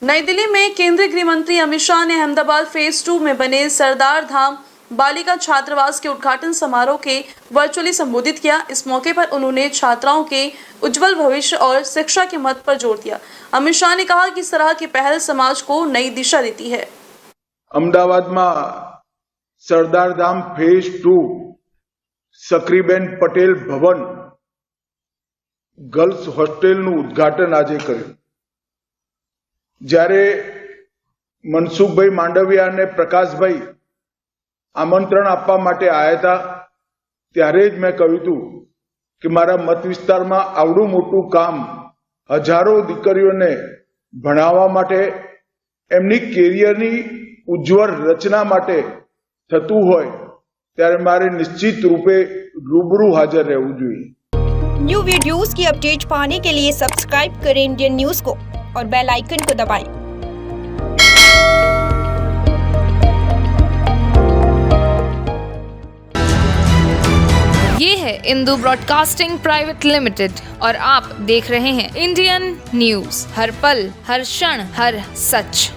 नई दिल्ली में केंद्रीय गृह मंत्री अमित शाह ने अहमदाबाद फेज 2 में बने सरदार धाम बालिका छात्रावास के उद्घाटन समारोह के वर्चुअली संबोधित किया। इस मौके पर उन्होंने छात्राओं के उज्जवल भविष्य और शिक्षा के महत्व पर जोर दिया। अमित शाह ने कहा कि इस तरह की पहल समाज को नई दिशा देती है। अमदावाद में सरदार धाम फेज 2 सकरीबेन पटेल भवन गर्ल्स होस्टेल उद्घाटन आज कर्યું। જ્યારે મનસુખભાઈ માંડવિયા અને પ્રકાશભાઈ આમંત્રણ આપવા માટે આવ્યા હતા ત્યારે જ મેં કહ્યું હતું કે મારા મત વિસ્તારમાં આવડું મોટું કામ હજારો દીકરીઓને ભણાવવા માટે એમની કેરિયરની ઉજ્જવળ રચના માટે થતું હોય ત્યારે મારે નિશ્ચિત રૂપે રૂબરૂ હાજર રહેવું જોઈએ। न्यू वीडियोस की अपडेट पाने के लिए सब्सक्राइब करें इंडियन न्यूज को और बेल आइकन को दबाएं। ये है इंदू ब्रॉडकास्टिंग प्राइवेट लिमिटेड और आप देख रहे हैं इंडियन न्यूज, हर पल हर क्षण हर सच।